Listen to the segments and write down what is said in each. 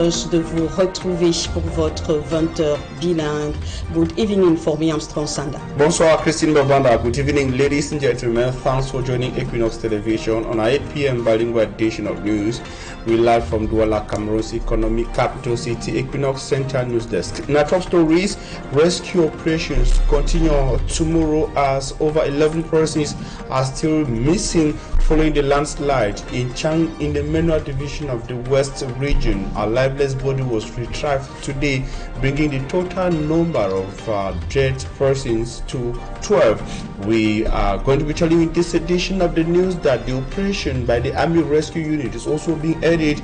De vous retrouver pour votre 20h bilingue. Good evening for me, Armstrong Sanda. Bonsoir Christine Babanda. Good evening ladies and gentlemen. Thanks for joining Equinoxe Television on our 8 p.m. bilingual edition of news. We live from Douala, Cameroon's economic capital city, Equinoxe Central News Desk. In our top stories, rescue operations continue tomorrow as over 11 persons are still missing following the landslide in Chang in the Manual Division of the West region. A lifeless body was retrieved today, bringing the total number of dead persons to 12. We are going to be telling you in this edition of the news that the operation by the Army Rescue Unit is also being aided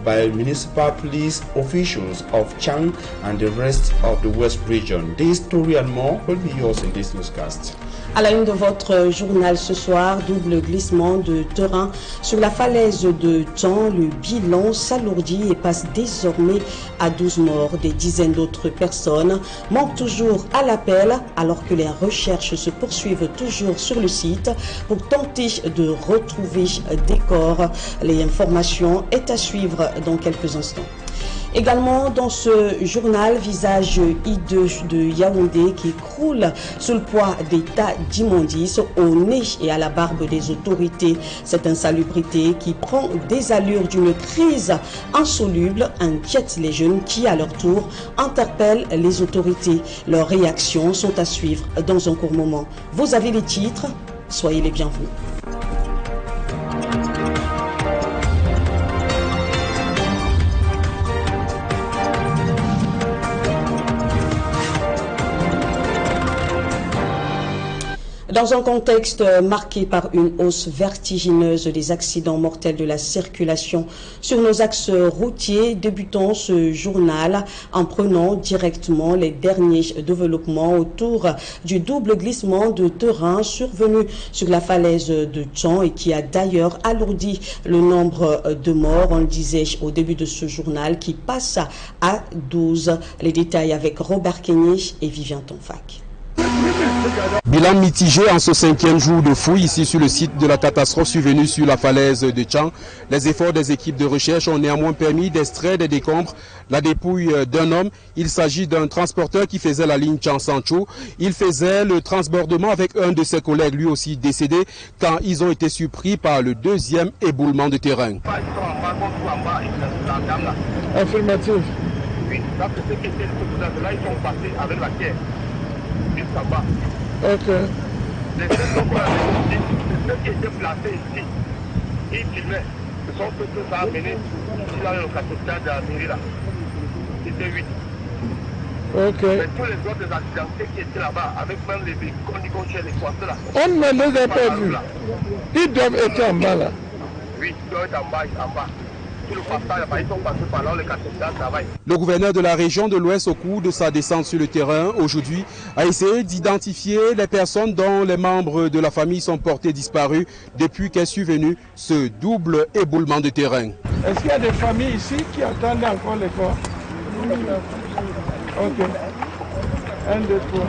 by municipal police officials of Chang and the rest of the West region. This story and more will be yours in this newscast. À la une de votre journal ce soir, double glissement de terrain sur la falaise de Chang. Le bilan s'alourdit et passe désormais à 12 morts. Des dizaines d'autres personnes manquent toujours à l'appel alors que les recherches se poursuivent toujours sur le site pour tenter de retrouver des corps. Les informations est à suivre dans quelques instants. Également dans ce journal, visage hideux de Yaoundé qui croule sous le poids des tas d'immondices au nez et à la barbe des autorités. Cette insalubrité qui prend des allures d'une crise insoluble inquiète les jeunes qui, à leur tour, interpellent les autorités. Leurs réactions sont à suivre dans un court moment. Vous avez les titres, soyez les bienvenus. Dans un contexte marqué par une hausse vertigineuse des accidents mortels de la circulation sur nos axes routiers, débutons ce journal en prenant directement les derniers développements autour du double glissement de terrain survenu sur la falaise de Chang et qui a d'ailleurs alourdi le nombre de morts, on le disait au début de ce journal, qui passe à 12. Les détails avec Robert Kenyé et Vivien Tonfac. Bilan mitigé en ce 5e jour de fouille ici sur le site de la catastrophe survenue sur la falaise de Chang. Les efforts des équipes de recherche ont néanmoins permis d'extraire des décombres la dépouille d'un homme. Il s'agit d'un transporteur qui faisait la ligne Chang-Sancho. Il faisait le transbordement avec un de ses collègues, lui aussi décédé, quand ils ont été surpris par le deuxième éboulement de terrain. Affirmatif. Oui, là, c'est ce qui était là, ils sont passés avec la terre. Jusqu'en bas. Ok. Les deux ceux qui étaient placés ici, ils filmaient. Ce sont ceux que ça a mené ici là, le capitaine de la mairie là. C'était 8. Ok. Mais tous les autres accidentés qui étaient là-bas, avec même les véhicules chez les poissons là. On ne les a pas vus. Ils doivent être en bas là. Oui, ils doivent être en bas. Le gouverneur de la région de l'Ouest, au cours de sa descente sur le terrain aujourd'hui, a essayé d'identifier les personnes dont les membres de la famille sont portés disparus depuis qu'est survenu ce double éboulement de terrain. Est-ce qu'il y a des familles ici qui attendent encore les corps? Ok. 1, 2, 3.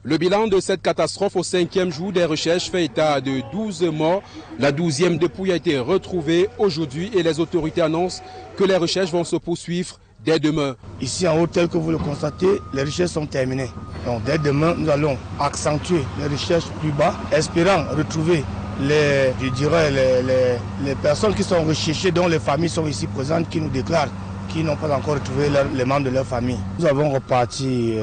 Le bilan de cette catastrophe au 5e jour des recherches fait état de 12 morts. La 12e dépouille a été retrouvée aujourd'hui et les autorités annoncent que les recherches vont se poursuivre dès demain. Ici en haut, tel que vous le constatez, les recherches sont terminées. Donc dès demain, nous allons accentuer les recherches plus bas, espérant retrouver les personnes qui sont recherchées, dont les familles sont ici présentes, qui nous déclarent qu'ils n'ont pas encore retrouvé les membres de leur famille. Nous avons reparti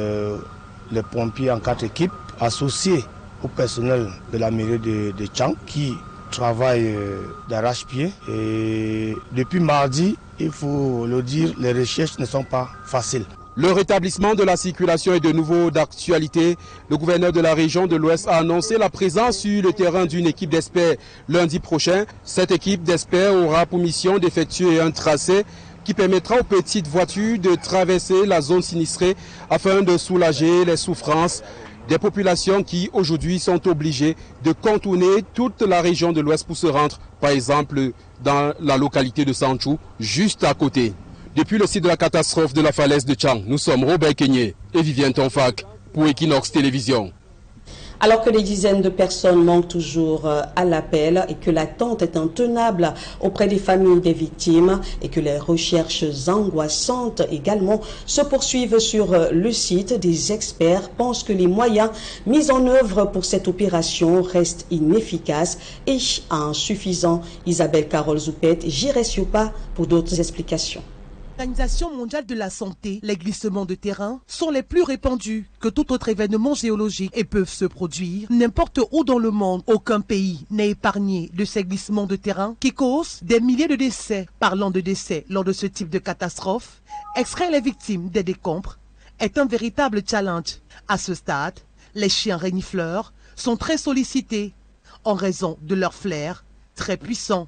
les pompiers en 4 équipes, associés au personnel de la mairie de Chang, qui travaillent d'arrache-pied. Et depuis mardi, il faut le dire, les recherches ne sont pas faciles. Le rétablissement de la circulation est de nouveau d'actualité. Le gouverneur de la région de l'Ouest a annoncé la présence sur le terrain d'une équipe d'experts lundi prochain. Cette équipe d'experts aura pour mission d'effectuer un tracé qui permettra aux petites voitures de traverser la zone sinistrée afin de soulager les souffrances des populations qui aujourd'hui sont obligées de contourner toute la région de l'Ouest pour se rendre, par exemple, dans la localité de Sanchou, juste à côté. Depuis le site de la catastrophe de la falaise de Chang, nous sommes Robert Kenyé et Vivien Tonfac pour Equinoxe Télévision. Alors que des dizaines de personnes manquent toujours à l'appel et que l'attente est intenable auprès des familles des victimes et que les recherches angoissantes également se poursuivent sur le site, des experts pensent que les moyens mis en œuvre pour cette opération restent inefficaces et insuffisants. Isabelle Carole Zoupette, J'irai Siopa pour d'autres explications. L'Organisation mondiale de la santé, les glissements de terrain sont les plus répandus que tout autre événement géologique et peuvent se produire n'importe où dans le monde. Aucun pays n'est épargné de ces glissements de terrain qui causent des milliers de décès. Parlant de décès lors de ce type de catastrophe, extraire les victimes des décombres est un véritable challenge. À ce stade, les chiens renifleurs sont très sollicités en raison de leur flair très puissant.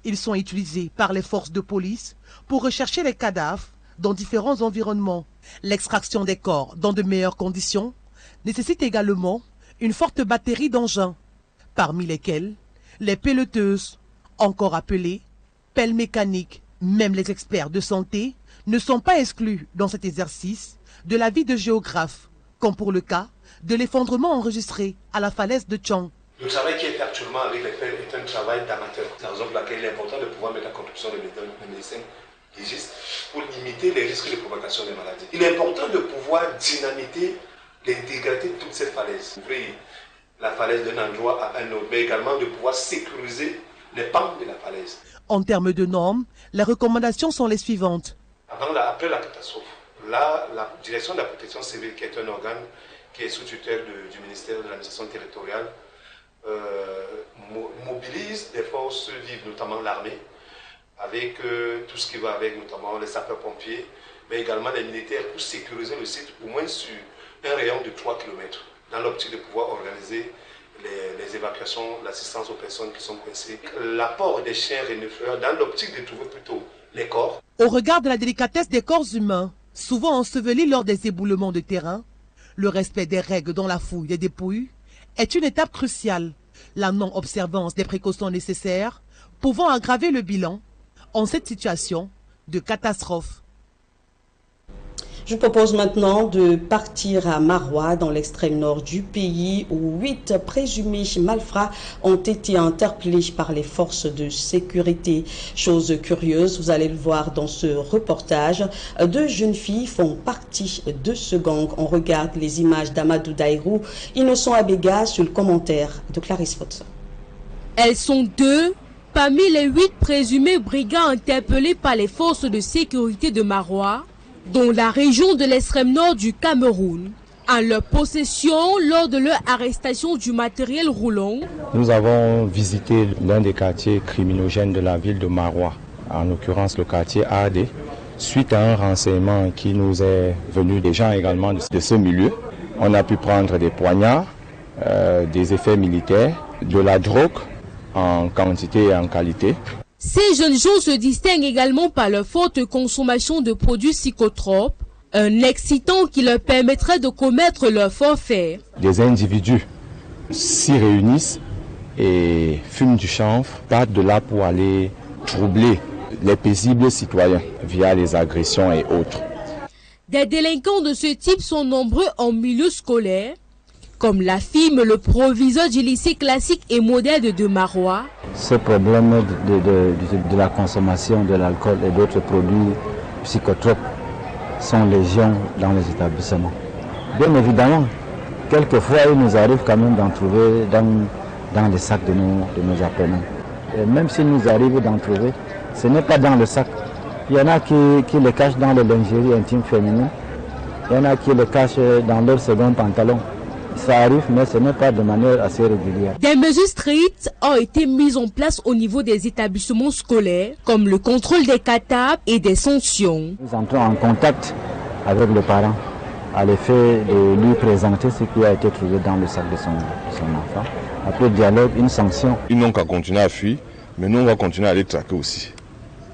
Ils sont utilisés par les forces de police pour rechercher les cadavres dans différents environnements. L'extraction des corps dans de meilleures conditions nécessite également une forte batterie d'engins, parmi lesquels les pelleteuses, encore appelées pelles mécaniques. Même les experts de santé ne sont pas exclus dans cet exercice de la vie de géographe, comme pour le cas de l'effondrement enregistré à la falaise de Tchang. Le travail qui est fait actuellement avec les pelles est un travail d'amateur. C'est la raison pour laquelle il est important de pouvoir mettre à contribution les médecins légistes pour limiter les risques de propagation des maladies. Il est important de pouvoir dynamiter l'intégrité de toute cette falaise. Ouvrir la falaise d'un endroit à un autre, mais également de pouvoir sécuriser les pentes de la falaise. En termes de normes, les recommandations sont les suivantes. Après la catastrophe, là, la direction de la protection civile, qui est un organe qui est sous tutelle du ministère de l'administration territoriale, mobilise des forces vives, notamment l'armée, avec tout ce qui va avec, notamment les sapeurs-pompiers, mais également les militaires pour sécuriser le site au moins sur un rayon de 3 km, dans l'optique de pouvoir organiser les évacuations, l'assistance aux personnes qui sont coincées, l'apport des chiens renifleurs dans l'optique de trouver plutôt les corps. Au regard de la délicatesse des corps humains, souvent ensevelis lors des éboulements de terrain, le respect des règles dans la fouille des dépouilles est une étape cruciale. La non-observance des précautions nécessaires pouvant aggraver le bilan en cette situation de catastrophe. Je propose maintenant de partir à Maroua, dans l'extrême nord du pays, où 8 présumés malfrats ont été interpellés par les forces de sécurité. Chose curieuse, vous allez le voir dans ce reportage, 2 jeunes filles font partie de ce gang. On regarde les images d'Amadou Daïrou, Innocent Abega sur le commentaire de Clarisse Fotsa. Elles sont 2 parmi les 8 présumés brigands interpellés par les forces de sécurité de Maroua, dans la région de l'extrême nord du Cameroun, en leur possession lors de leur arrestation du matériel roulant. Nous avons visité l'un des quartiers criminogènes de la ville de Maroua, en l'occurrence le quartier AD, suite à un renseignement qui nous est venu des gens également de ce milieu. On a pu prendre des poignards, des effets militaires, de la drogue en quantité et en qualité. Ces jeunes gens se distinguent également par leur forte consommation de produits psychotropes, un excitant qui leur permettrait de commettre leur forfait. Des individus s'y réunissent et fument du chanvre, partent de là pour aller troubler les paisibles citoyens via les agressions et autres. Des délinquants de ce type sont nombreux en milieu scolaire, comme l'affirme le proviseur du lycée classique et moderne de Maroua. Ce problème de la consommation de l'alcool et d'autres produits psychotropes sont légion dans les établissements. Bien évidemment, quelquefois il nous arrive quand même d'en trouver dans les sacs de nos apprenants. Et même s'il nous arrive d'en trouver, ce n'est pas dans le sac. Il y en a qui les cachent dans les lingeries intimes féminines, il y en a qui les cachent dans leur second pantalon. Ça arrive, mais ce n'est pas de manière assez régulière. Des mesures strictes ont été mises en place au niveau des établissements scolaires, comme le contrôle des cartables et des sanctions. Nous entrons en contact avec le parent à l'effet de lui présenter ce qui a été trouvé dans le sac de son enfant. Après dialogue, une sanction. Ils n'ont qu'à continuer à fuir, mais nous on va continuer à les traquer aussi.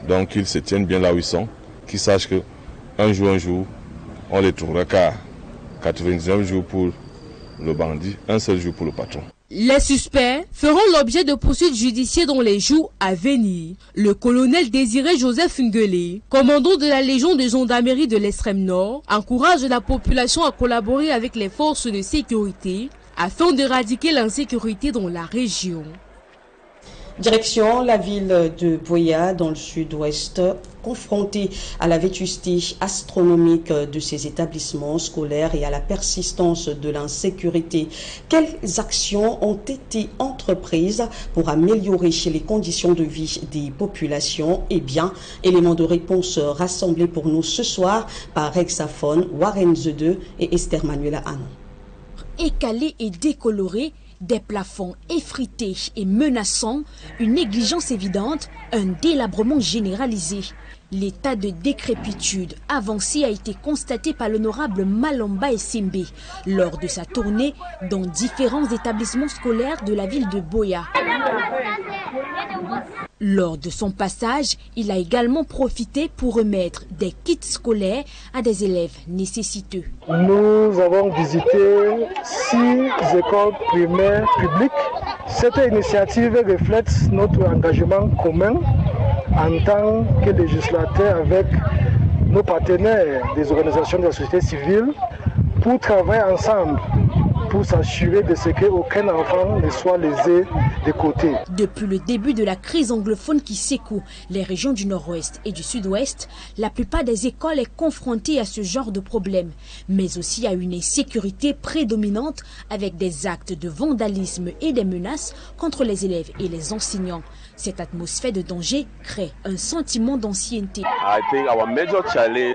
Donc qu'ils se tiennent bien là où ils sont, qu'ils sachent qu'un jour, on les trouvera qu'à 99 jours pour le bandit, un seul jour pour le patron. Les suspects feront l'objet de poursuites judiciaires dans les jours à venir. Le colonel Désiré Joseph Nguele, commandant de la Légion de gendarmerie de l'extrême nord, encourage la population à collaborer avec les forces de sécurité afin d'éradiquer l'insécurité dans la région. Direction la ville de Boya dans le sud-ouest, confrontée à la vétusté astronomique de ses établissements scolaires et à la persistance de l'insécurité. Quelles actions ont été entreprises pour améliorer les conditions de vie des populations? Eh bien, éléments de réponse rassemblés pour nous ce soir par Hexaphone, Warren The2 et Esther Manuela Anne. Écalés et décolorés, des plafonds effrités et menaçants, une négligence évidente, un délabrement généralisé. L'état de décrépitude avancé a été constaté par l'honorable Malamba Essimbe lors de sa tournée dans différents établissements scolaires de la ville de Boya. Lors de son passage, il a également profité pour remettre des kits scolaires à des élèves nécessiteux. Nous avons visité 6 écoles primaires publiques. Cette initiative reflète notre engagement commun en tant que législateur avec nos partenaires des organisations de la société civile pour travailler ensemble pour s'assurer de ce qu'aucun enfant ne soit lésé de côté. Depuis le début de la crise anglophone qui secoue les régions du nord-ouest et du sud-ouest, la plupart des écoles est confrontée à ce genre de problème, mais aussi à une insécurité prédominante avec des actes de vandalisme et des menaces contre les élèves et les enseignants. Cette atmosphère de danger crée un sentiment d'ancienneté.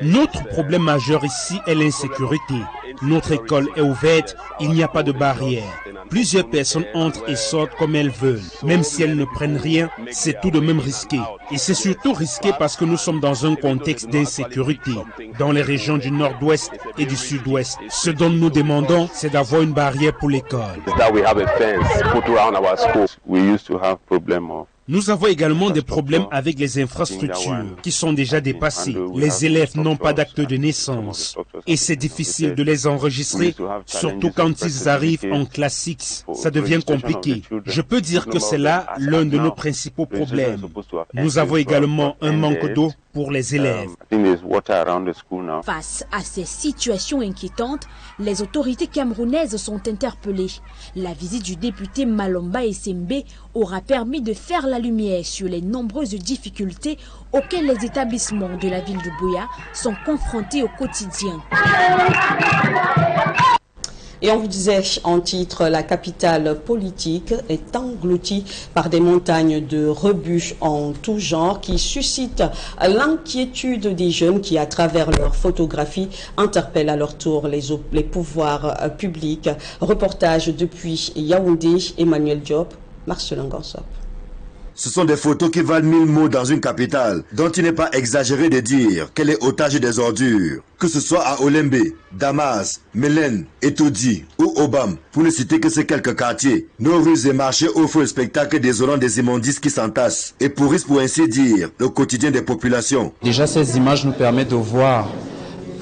Notre problème majeur ici est l'insécurité. Notre école est ouverte, il n'y a pas de barrière. Plusieurs personnes entrent et sortent comme elles veulent. Même si elles ne prennent rien, c'est tout de même risqué. Et c'est surtout risqué parce que nous sommes dans un contexte d'insécurité dans les régions du nord-ouest et du sud-ouest. Ce dont nous demandons, c'est d'avoir une barrière pour l'école. Nous avons également des problèmes avec les infrastructures qui sont déjà dépassées. Les élèves n'ont pas d'acte de naissance et c'est difficile de les enregistrer, surtout quand ils arrivent en classe X. Ça devient compliqué. Je peux dire que c'est là l'un de nos principaux problèmes. Nous avons également un manque d'eau pour les élèves. Face à ces situations inquiétantes, les autorités camerounaises sont interpellées. La visite du député Malamba Essimbe aura permis de faire la lumière sur les nombreuses difficultés auxquelles les établissements de la ville de Boya sont confrontés au quotidien. Et on vous disait en titre, la capitale politique est engloutie par des montagnes de rebut en tout genre qui suscitent l'inquiétude des jeunes qui, à travers leurs photographies, interpellent à leur tour les pouvoirs publics. Reportage depuis Yaoundé, Emmanuel Diop, Marcelin Gansop. Ce sont des photos qui valent 1000 mots dans une capitale, dont il n'est pas exagéré de dire qu'elle est otage des ordures. Que ce soit à Olembe, Damas, Mélène, Etodi ou Obam, pour ne citer que ces quelques quartiers, nos rues et marchés offrent le spectacle désolant des immondices qui s'entassent et pourrissent pour ainsi dire le quotidien des populations. Déjà ces images nous permettent de voir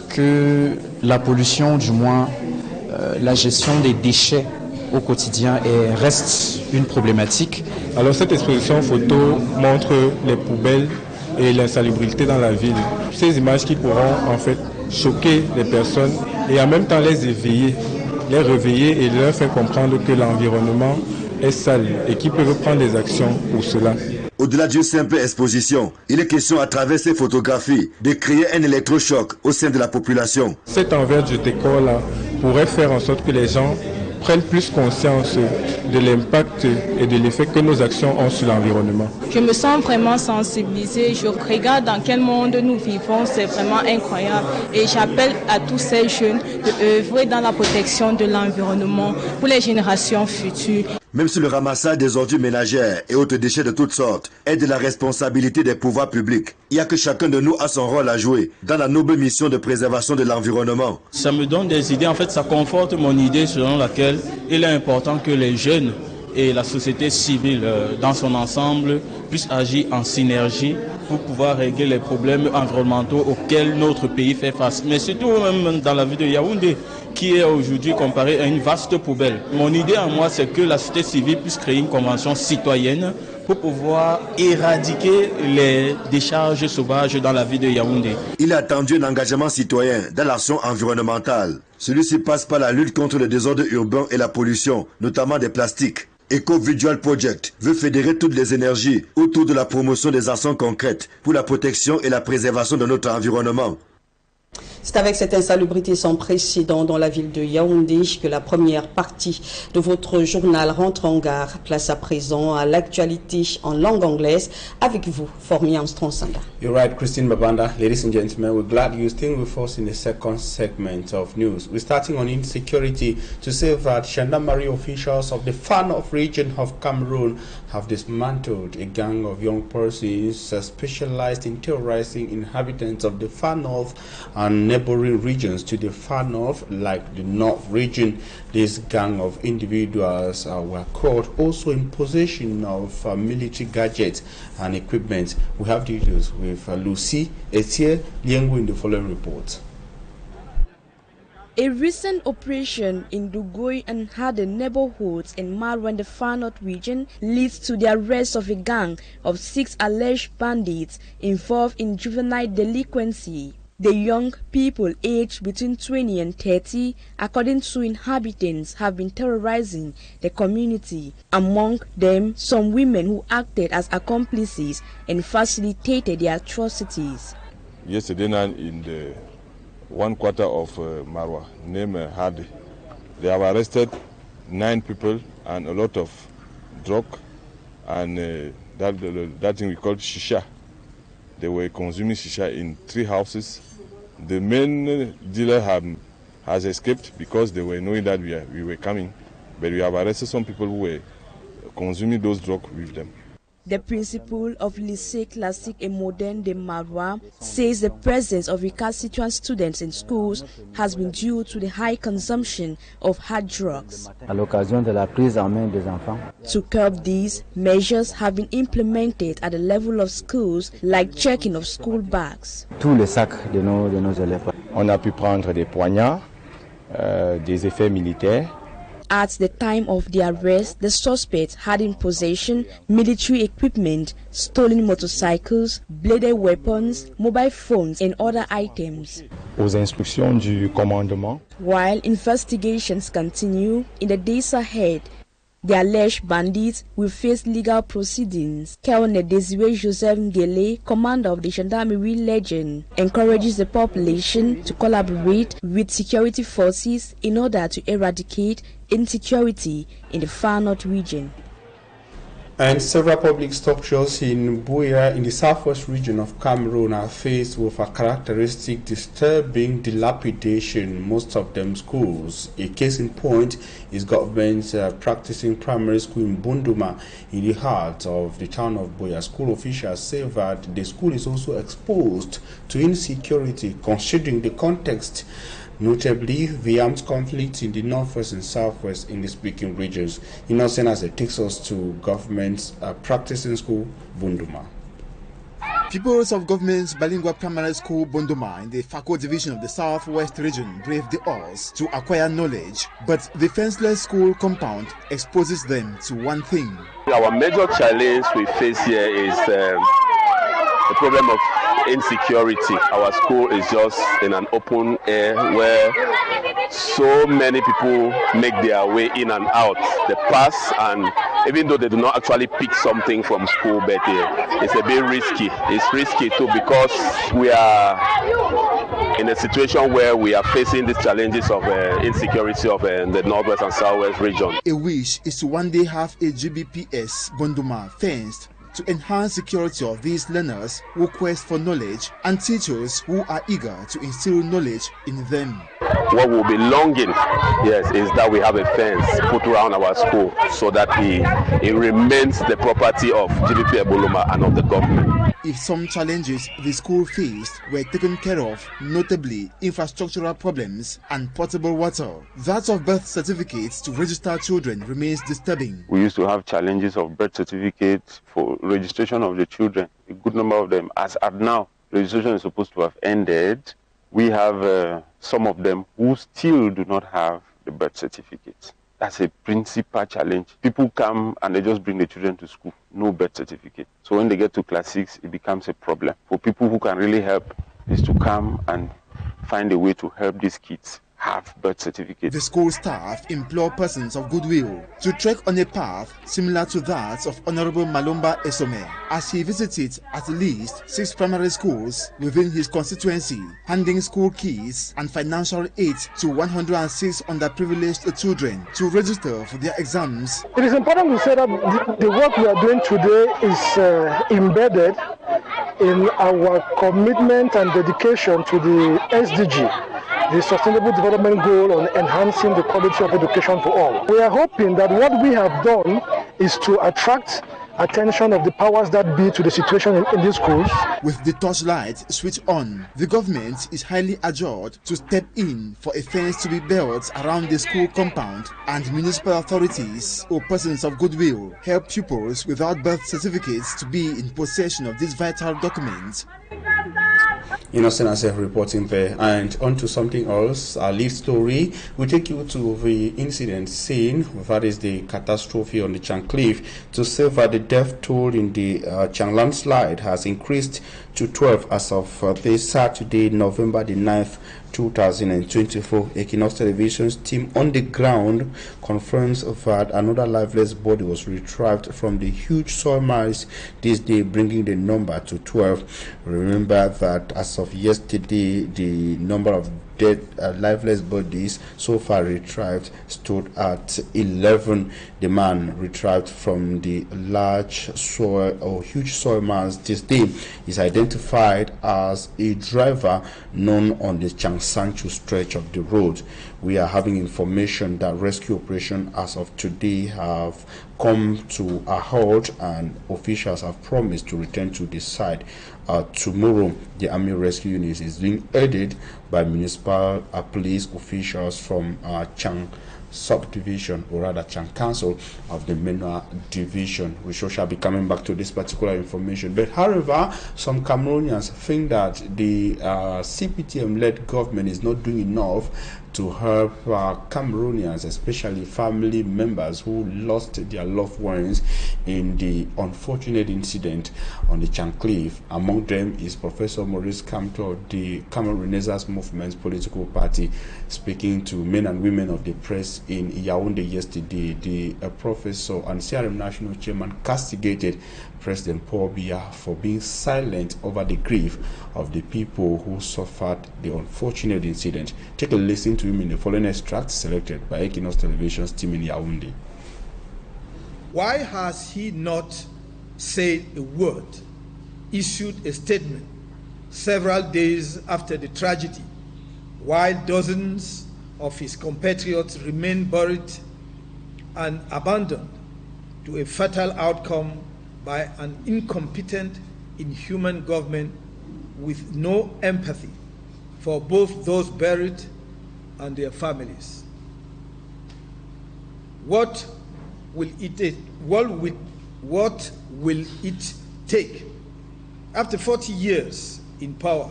que la pollution, du moins la gestion des déchets au quotidien reste une problématique. Alors cette exposition photo montre les poubelles et l'insalubrité dans la ville. Ces images qui pourront en fait choquer les personnes et en même temps les éveiller, les réveiller et leur faire comprendre que l'environnement est sale et qu'ils peuvent prendre des actions pour cela. Au-delà d'une simple exposition, il est question à travers ces photographies de créer un électrochoc au sein de la population. Cet envers du décor-là pourrait faire en sorte que les gens prennent plus conscience de l'impact et de l'effet que nos actions ont sur l'environnement. Je me sens vraiment sensibilisée, je regarde dans quel monde nous vivons, c'est vraiment incroyable. Et j'appelle à tous ces jeunes d'œuvrer dans la protection de l'environnement pour les générations futures. Même si le ramassage des ordures ménagères et autres déchets de toutes sortes est de la responsabilité des pouvoirs publics, il n'y a que chacun de nous a son rôle à jouer dans la noble mission de préservation de l'environnement. Ça me donne des idées, en fait ça conforte mon idée selon laquelle il est important que les jeunes et la société civile dans son ensemble puissent agir en synergie pour pouvoir régler les problèmes environnementaux auxquels notre pays fait face. Mais surtout même dans la ville de Yaoundé, qui est aujourd'hui comparée à une vaste poubelle. Mon idée à moi, c'est que la société civile puisse créer une convention citoyenne pour pouvoir éradiquer les décharges sauvages dans la ville de Yaoundé. Il a attendu un engagement citoyen dans l'action environnementale. Celui-ci passe par la lutte contre le désordre urbain et la pollution, notamment des plastiques. Eco-Visual Project veut fédérer toutes les énergies autour de la promotion des actions concrètes pour la protection et la préservation de notre environnement. C'est avec cette insalubrité sans précédent dans la ville de Yaoundé que la première partie de votre journal rentre en gare. Place à présent à l'actualité en langue anglaise avec vous, Formian Stronsanga. You're right, Christine Babanda. Ladies and gentlemen, we're glad you're staying with us in the second segment of news. We're starting on insecurity to say that gendarmerie officials of the Far North region of Cameroon have dismantled a gang of young persons specialized in terrorizing inhabitants of the Far North and neighboring regions to the far north, like the North region. This gang of individuals were caught also in possession of military gadgets and equipment. We have details with Lucy Etier Liengu in the following report. A recent operation in Dugoi and Hade neighborhoods in Marwa in the Far North region leads to the arrest of a gang of 6 alleged bandits involved in juvenile delinquency. The young people aged between 20 and 30, according to inhabitants, have been terrorizing the community. Among them, some women who acted as accomplices and facilitated the atrocities. Yesterday night in the one quarter of Marwa, named Hadi, they have arrested 9 people and a lot of drug and that thing we call shisha. They were consuming shisha in 3 houses. The main dealer has escaped because they were knowing that we were coming, but we have arrested some people who were consuming those drugs with them. The principal of Lycée Classique et Moderne de Marwa says the presence of recalcitrant students in schools has been due to the high consumption of hard drugs. À l'occasion de la prise en main des enfants. To curb these, measures have been implemented at the level of schools, like checking of school bags. Tous les sacs de nos élèves. On a pu prendre des poignards, des effets militaires. At the time of the arrest, the suspects had in possession military equipment, stolen motorcycles, bladed weapons, mobile phones and other items. Aux instructions du commandement. While investigations continue, in the days ahead, the alleged bandits will face legal proceedings. Colonel Désiré Joseph Ngele, commander of the Gendarmerie Legion, encourages the population to collaborate with security forces in order to eradicate insecurity in the Far North region. And several public structures in Buea in the southwest region of Cameroon are faced with a characteristic disturbing dilapidation, most of them schools. A case in point is government's practicing primary school in Bunduma in the heart of the town of Buea. School officials say that the school is also exposed to insecurity considering the context, notably the armed conflict in the northwest and southwest in the speaking regions. Innocent as it takes us to government's practicing school, Bunduma. Pupils of government's bilingual primary school Bunduma in the Fako division of the southwest region brave the odds to acquire knowledge, but the fenceless school compound exposes them to one thing. Our major challenge we face here is the problem of insecurity. Our school is just in an open air where so many people make their way in and out. They pass, and even though they do not actually pick something from school, but it's a bit risky. It's risky too because we are in a situation where we are facing these challenges of insecurity of the northwest and southwest region. A wish is to one day have a GBPS Bunduma fenced to enhance security of these learners who quest for knowledge and teachers who are eager to instill knowledge in them. What we'll be longing, yes, is that we have a fence put around our school so that it remains the property of GBP Ebuluma and of the government. If some challenges the school faced were taken care of, notably infrastructural problems and potable water, that of birth certificates to register children remains disturbing. We used to have challenges of birth certificates for registration of the children, a good number of them. As at now, registration is supposed to have ended. We have some of them who still do not have the birth certificates. That's a principal challenge. People come and they just bring the children to school, no birth certificate. So when they get to class 6, it becomes a problem. For people who can really help is to come and find a way to help these kids have birth certificates. The school staff implore persons of goodwill to trek on a path similar to that of Honorable Malumba Esome, as he visited at least 6 primary schools within his constituency, handing school keys and financial aid to 106 underprivileged children to register for their exams. It is important to say that the work we are doing today is embedded in our commitment and dedication to the SDG, the Sustainable Development Goal on enhancing the quality of education for all. We are hoping that what we have done is to attract attention of the powers that be to the situation in these schools. With the torchlight switched on, the government is highly adjured to step in for a fence to be built around the school compound, and municipal authorities or persons of goodwill help pupils without birth certificates to be in possession of this vital document. Innocent reporting there. And on to something else, our lead story. We take you to the incident scene, that is the catastrophe on the Chang Cliff, to say that the death toll in the Chang Landslide has increased to 12 as of this Saturday, November the 9th, 2024. Equinoxe Television's team on the ground confirms that another lifeless body was retrieved from the huge soil mines this day, bringing the number to 12. Remember that as of yesterday, the number of dead lifeless bodies so far retrieved stood at 11. The man retrieved from the large soil or huge soil mass this day is identified as a driver known on the Chang Sanchu stretch of the road. We are having information that rescue operation as of today have come to a halt, and officials have promised to return to the site tomorrow. The Army Rescue Unit is being aided by municipal police officials from Chang subdivision, or rather Chang Council of the Menua division. We shall be coming back to this particular information. But however, some Cameroonians think that the CPTM-led government is not doing enough to help Cameroonians, especially family members who lost their loved ones in the unfortunate incident on the Chang Cliff. Among them is Professor Maurice Kamto of the Cameroon Renaissance Movement's political party, speaking to men and women of the press in Yaoundé yesterday. The professor and CRM national chairman castigated President Paul Biya for being silent over the grief of the people who suffered the unfortunate incident. Take a listen to him in the following extract selected by Equinoxe Television's team in Yaoundé. Why has he not said a word, issued a statement several days after the tragedy, while dozens of his compatriots remain buried and abandoned to a fatal outcome by an incompetent, inhuman government with no empathy for both those buried and their families? What will it take after 40 years in power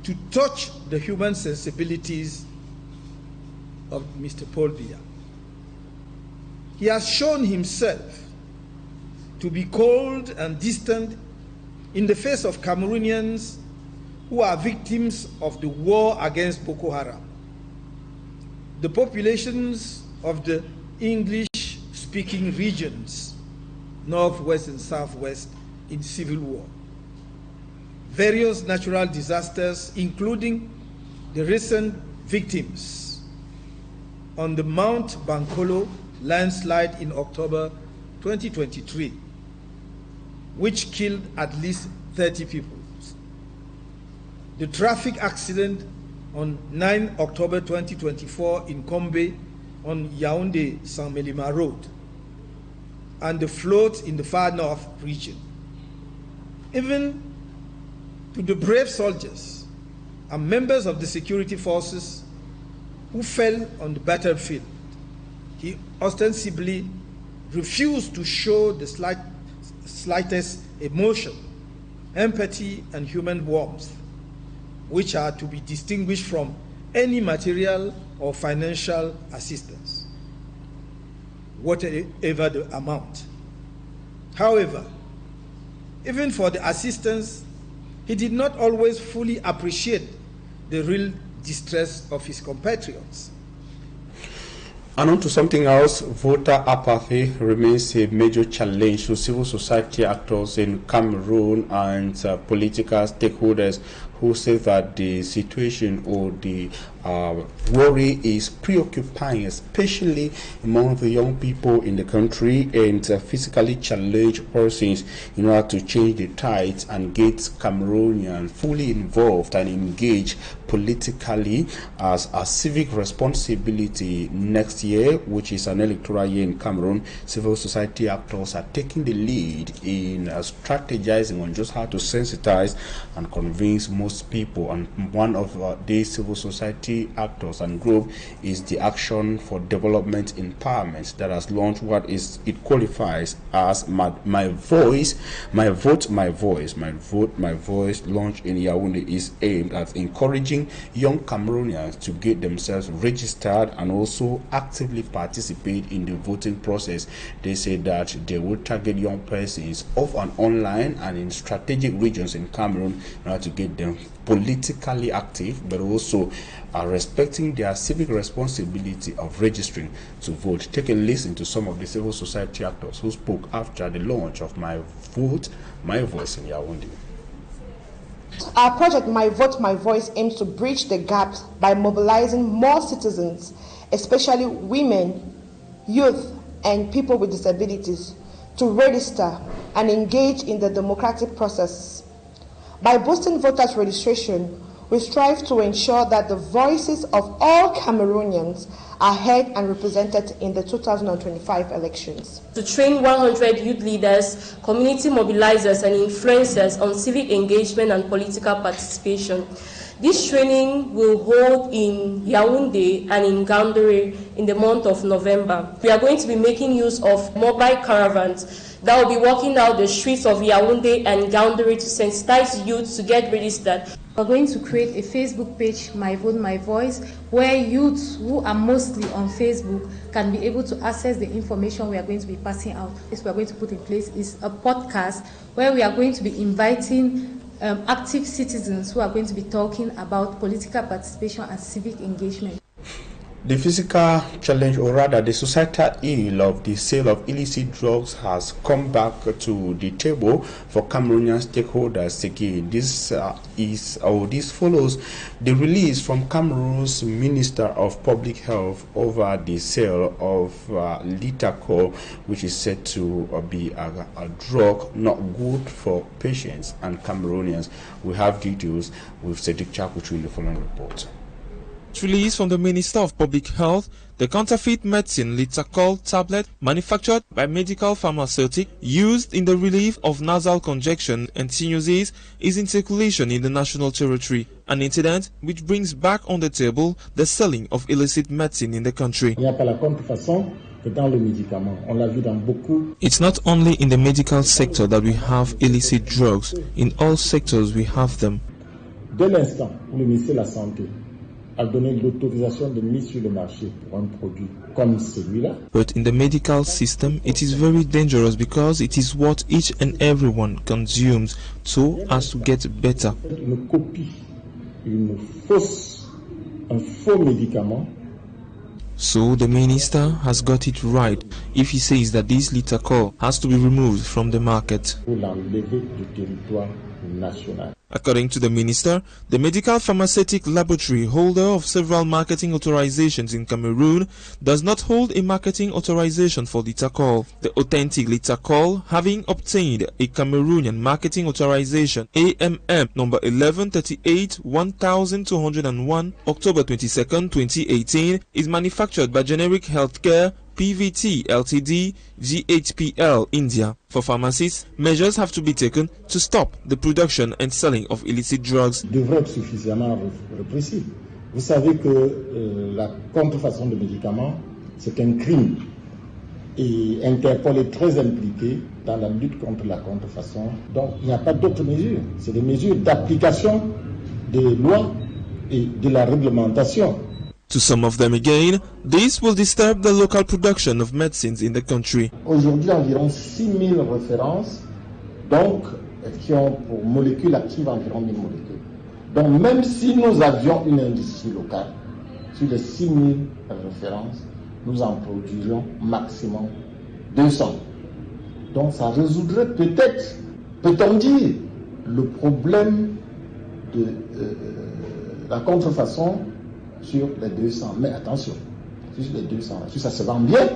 to touch the human sensibilities of Mr. Paul Biya? He has shown himself to be cold and distant in the face of Cameroonians who are victims of the war against Boko Haram, the populations of the English-speaking regions, Northwest and Southwest, in civil war, various natural disasters, including the recent victims on the Mount Bankolo landslide in October 2023, which killed at least 30 people. The traffic accident on 9 October 2024 in Kombe on Yaoundé-Saint-Melima Road, and the floods in the far north region. Even to the brave soldiers and members of the security forces who fell on the battlefield, he ostensibly refused to show the slightest emotion, empathy, and human warmth, which are to be distinguished from any material or financial assistance. whatever the amount. However, even for the assistance, he did not always fully appreciate the real distress of his compatriots. And on to something else, voter apathy remains a major challenge to civil society actors in Cameroon and political stakeholders who say that the situation or the worry is preoccupying, especially among the young people in the country and physically challenged persons, in order to change the tides and get Cameroonians fully involved and engaged politically as a civic responsibility. Next year, which is an electoral year in Cameroon, civil society actors are taking the lead in strategizing on just how to sensitize and convince most people. And one of these civil society actors and group is the Action for Development Empowerment that has launched what is it qualifies as my voice, my vote, my voice, my vote, my voice. Launched in Yaoundé is aimed at encouraging young Cameroonians to get themselves registered and also actively participate in the voting process. They say that they will target young persons off and online and in strategic regions in Cameroon in order to get them politically active, but also respecting their civic responsibility of registering to vote. Take a listen to some of the civil society actors who spoke after the launch of My Vote, My Voice in Yaoundé. Our project, My Vote, My Voice, aims to bridge the gap by mobilizing more citizens, especially women, youth, and people with disabilities, to register and engage in the democratic process. By boosting voters' registration, we strive to ensure that the voices of all Cameroonians are heard and represented in the 2025 elections. To train 100 youth leaders, community mobilizers, and influencers on civic engagement and political participation. This training will hold in Yaoundé and in Gandere in the month of November. We are going to be making use of mobile caravans that will be walking out the streets of Yaoundé and Gandere to sensitize youth to get registered. We're going to create a Facebook page, My Vote, My Voice, where youths who are mostly on Facebook can be able to access the information we are going to be passing out. What we are going to put in place is a podcast where we are going to be inviting active citizens who are going to be talking about political participation and civic engagement. The physical challenge, or rather the societal ill of the sale of illicit drugs, has come back to the table for Cameroonian stakeholders again. This follows the release from Cameroon's Minister of Public Health over the sale of litacol, which is said to be a drug not good for patients and Cameroonians. We have details with Cedric Chakuchu in the following report. Release from the Minister of Public Health, the counterfeit medicine litacol tablet manufactured by Medical Pharmaceutic used in the relief of nasal congestion and sinuses is in circulation in the national territory, an incident which brings back on the table the selling of illicit medicine in the country. It's not only in the medical sector that we have illicit drugs, in all sectors we have them. a donné l'autorisation de mise sur le marché pour un produit comme celui-là. But in the medical system, it is very dangerous because it is what each and everyone consumes so as to get better. Une copie, un faux médicament. So the minister has got it right if he says that this litacol has to be removed from the market. Pour l'enlever du territoire national. According to the minister, the medical pharmaceutic laboratory, holder of several marketing authorizations in Cameroon, does not hold a marketing authorization for litacol. The authentic litacol, having obtained a Cameroonian marketing authorization AMM number 1138-1201 October 22, 2018, is manufactured by Generic Healthcare PVT Ltd GHPL India. For pharmacists, measures have to be taken to stop the production and selling of illicit drugs. Devrait être suffisamment répressif. Vous savez que la contrefaçon de médicaments, c'est un crime. Et Interpol est très impliqué dans la lutte contre la contrefaçon. Donc il n'y a pas d'autres mesures. C'est des mesures d'application des lois et de la réglementation. To some of them again, this will disturb the local production of medicines in the country. Aujourd'hui, environ 6000 références, donc, qui ont pour molécules actives environ 1000 molécules. Donc, même si nous avions une industrie locale, sur les 6000 références, nous en produirions maximum 200. Donc, ça résoudrait peut-être, peut-on dire, le problème de la contrefaçon sur les 200. Mais attention, sur les 200, si ça se vend bien,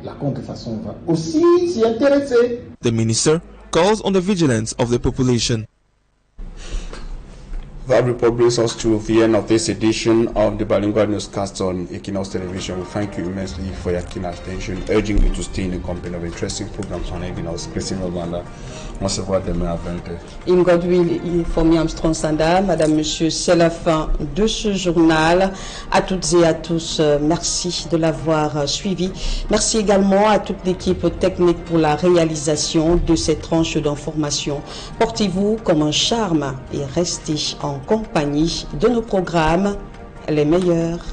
la contrefaçon va aussi s'y intéresser. The minister calls on the vigilance of the population. That report brings us to the end of this edition of the Bilingual Newscast on Equinoxe Television. We thank you immensely for your keen attention, urging you to stay in the company of interesting programs on Equinoxe. Christine Obanda, on se voit demain à 20h. In Godwill, Fomi Armstrong Sanda, Madame, Monsieur, c'est la fin de ce journal. À toutes et à tous, merci de l'avoir suivi. Merci également à toute l'équipe technique pour la réalisation de cette tranche d'information. Portez-vous comme un charme et restez en compagnie de nos programmes les meilleurs.